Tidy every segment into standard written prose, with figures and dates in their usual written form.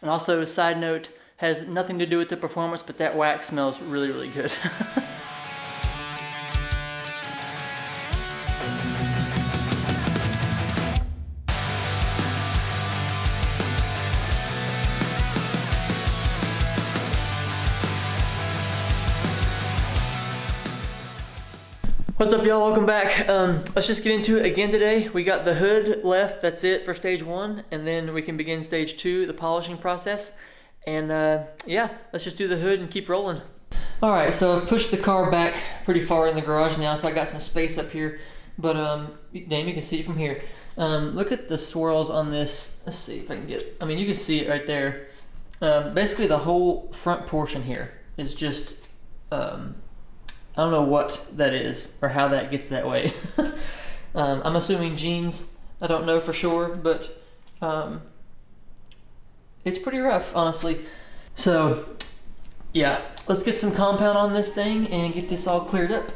And also, side note, has nothing to do with the performance, but that wax smells really, really good. What's up, y'all? Welcome back. Let's just get into it again today. We got the hood left. That's it for stage 1, and then we can begin stage 2, the polishing process. And yeah, let's just do the hood and keep rolling. All right, so I've pushed the car back pretty far in the garage now, so I got some space up here. But damn, you can see it from here. Look at the swirls on this. Let's see if I can get. I mean, you can see it right there. Basically, the whole front portion here is just. I don't know what that is or how that gets that way. I'm assuming jeans. I don't know for sure, but it's pretty rough, honestly. So yeah, let's get some compound on this thing and get this all cleared up.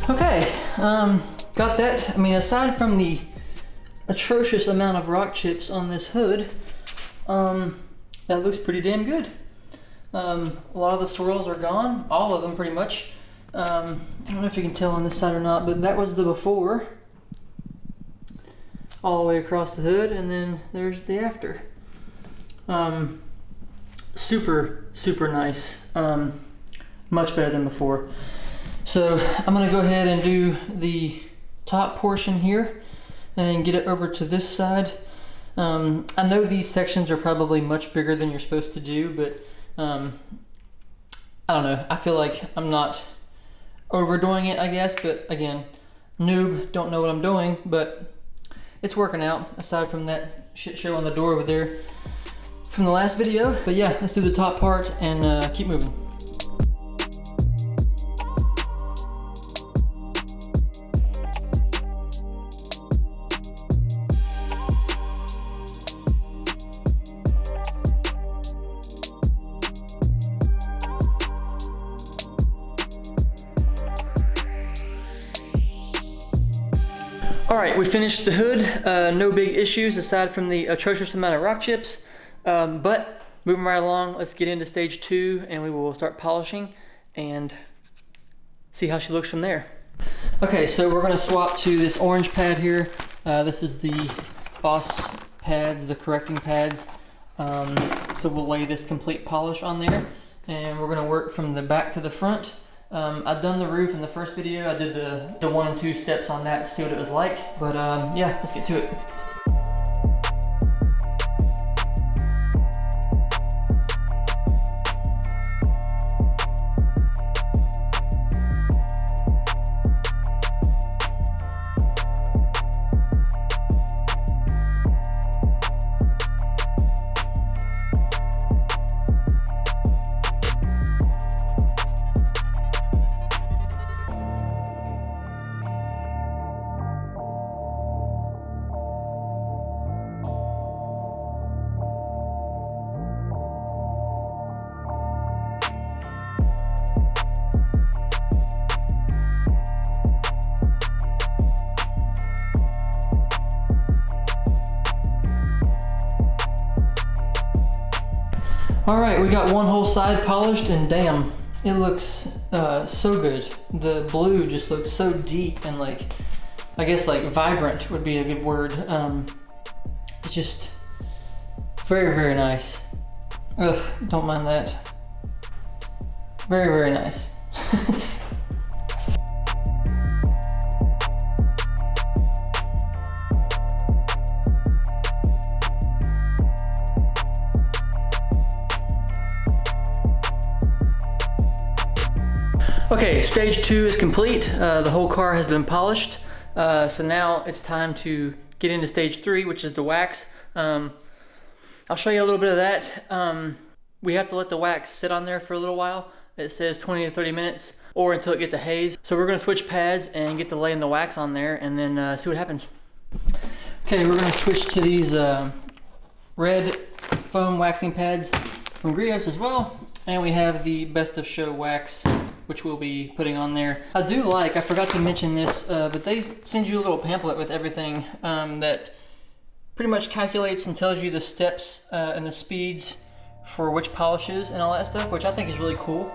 Okay, got that. I mean, aside from the atrocious amount of rock chips on this hood, that looks pretty damn good. A lot of the swirls are gone, all of them pretty much. I don't know if you can tell on this side or not, but that was the before, all the way across the hood, and then there's the after. Super, super nice. Much better than before. So I'm gonna go ahead and do the top portion here and get it over to this side. I know these sections are probably much bigger than you're supposed to do, but I don't know. I feel like I'm not overdoing it, I guess, but again, noob, don't know what I'm doing, but it's working out aside from that shit show on the door over there from the last video. But yeah, let's do the top part and keep moving. All right, we finished the hood. No big issues aside from the atrocious amount of rock chips. But moving right along, let's get into stage 2 and we will start polishing and see how she looks from there. Okay, so we're gonna swap to this orange pad here. This is the Boss pads, the correcting pads. So we'll lay this complete polish on there and we're gonna work from the back to the front. I've done the roof in the first video. I did the 1 and 2 steps on that to see what it was like, but yeah, let's get to it. All right, we got one whole side polished and damn, it looks so good. The blue just looks so deep and like, I guess like vibrant would be a good word. It's just very, very nice. Ugh, don't mind that. Very, very nice. Okay, stage 2 is complete. The whole car has been polished. So now it's time to get into stage 3, which is the wax. I'll show you a little bit of that. We have to let the wax sit on there for a little while. It says 20 to 30 minutes or until it gets a haze. So we're gonna switch pads and get to laying the wax on there and then see what happens. Okay, we're gonna switch to these red foam waxing pads from Griot as well. And we have the Best of Show wax, which we'll be putting on there. I forgot to mention this, but they send you a little pamphlet with everything that pretty much calculates and tells you the steps and the speeds for which polishes and all that stuff, which I think is really cool.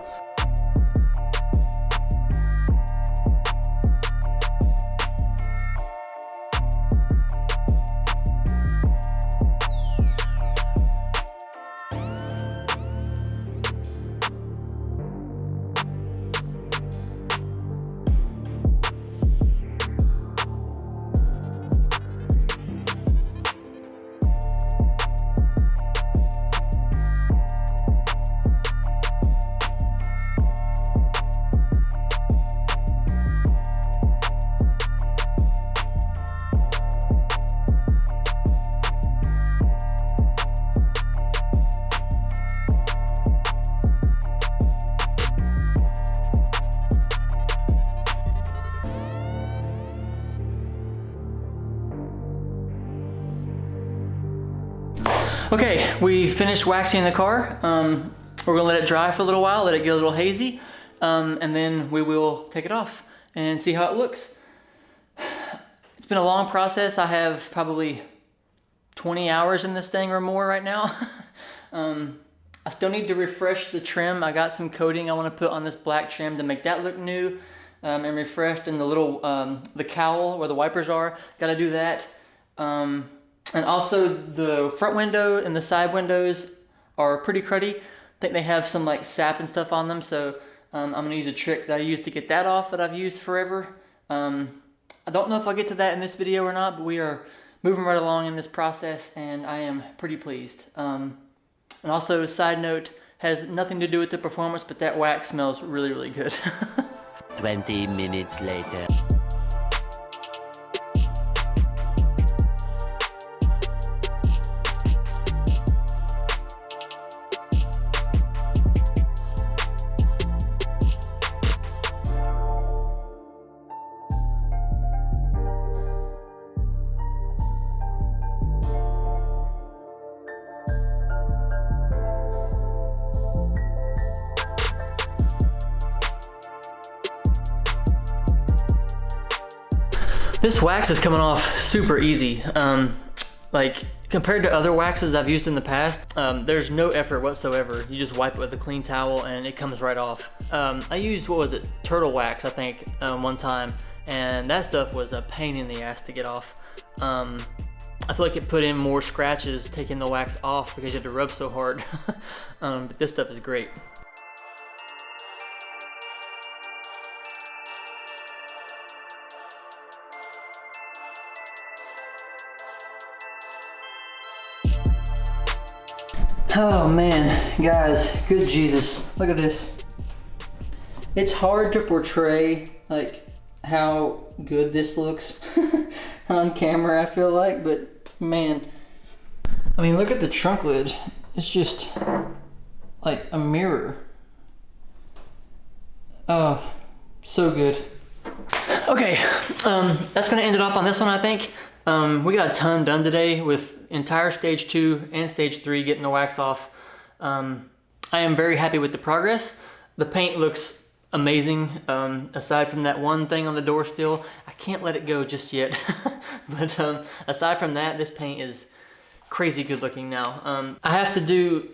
Okay, we finished waxing the car. We're gonna let it dry for a little while, let it get a little hazy, and then we will take it off and see how it looks. It's been a long process. I have probably 20 hours in this thing or more right now. I still need to refresh the trim. I got some coating I want to put on this black trim to make that look new and refreshed, and the little the cowl where the wipers are, gotta do that. And also the front window and the side windows are pretty cruddy. I think they have some like sap and stuff on them, so I'm gonna use a trick that I used to get that off that I've used forever. I don't know if I'll get to that in this video or not, but we are moving right along in this process and I am pretty pleased. And also, side note, has nothing to do with the performance, but that wax smells really, really good. 20 minutes later. This wax is coming off super easy. Like compared to other waxes I've used in the past, there's no effort whatsoever. You just wipe it with a clean towel and it comes right off. I used, what was it, turtle wax I think, one time, and that stuff was a pain in the ass to get off. I feel like it put in more scratches taking the wax off because you had to rub so hard. But this stuff is great. Oh man, guys, good Jesus, look at this. It's hard to portray like how good this looks on camera, I feel like, but man, I mean, look at the trunk lid. It's just like a mirror. Oh, so good. Okay, that's gonna end it off on this one, I think. We got a ton done today with entire stage 2 and stage 3 getting the wax off. I am very happy with the progress. The paint looks amazing, aside from that one thing on the door still. I can't let it go just yet. But aside from that, this paint is crazy good looking now. I have to do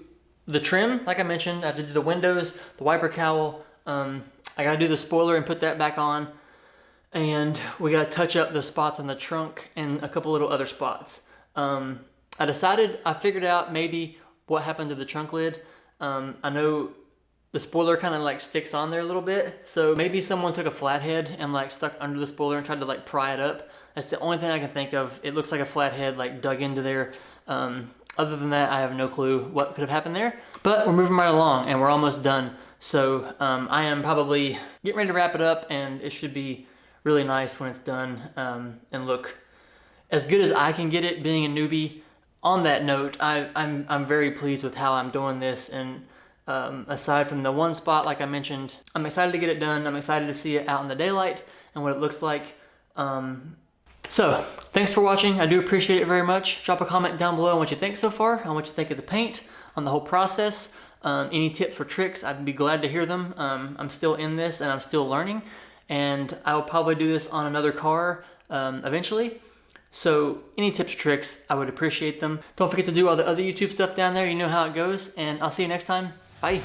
the trim, like I mentioned. I have to do the windows, the wiper cowl. I gotta do the spoiler and put that back on. And we gotta touch up the spots on the trunk and a couple little other spots. I figured out maybe what happened to the trunk lid. I know the spoiler kind of like sticks on there a little bit, so maybe someone took a flathead and like stuck under the spoiler and tried to like pry it up. That's the only thing I can think of. It looks like a flathead like dug into there. Other than that, I have no clue what could have happened there, but we're moving right along and we're almost done. So I am probably getting ready to wrap it up, and it should be really nice when it's done and look as good as I can get it being a newbie. On that note, I'm very pleased with how I'm doing this, and aside from the one spot, like I mentioned. I'm excited to get it done. I'm excited to see it out in the daylight and what it looks like. So, thanks for watching. I do appreciate it very much. Drop a comment down below on what you think so far, on what you think of the paint, on the whole process. Any tips or tricks, I'd be glad to hear them. I'm still in this and I'm still learning, and I will probably do this on another car eventually. So any tips or tricks, I would appreciate them. Don't forget to do all the other YouTube stuff down there. You know how it goes, and I'll see you next time. Bye.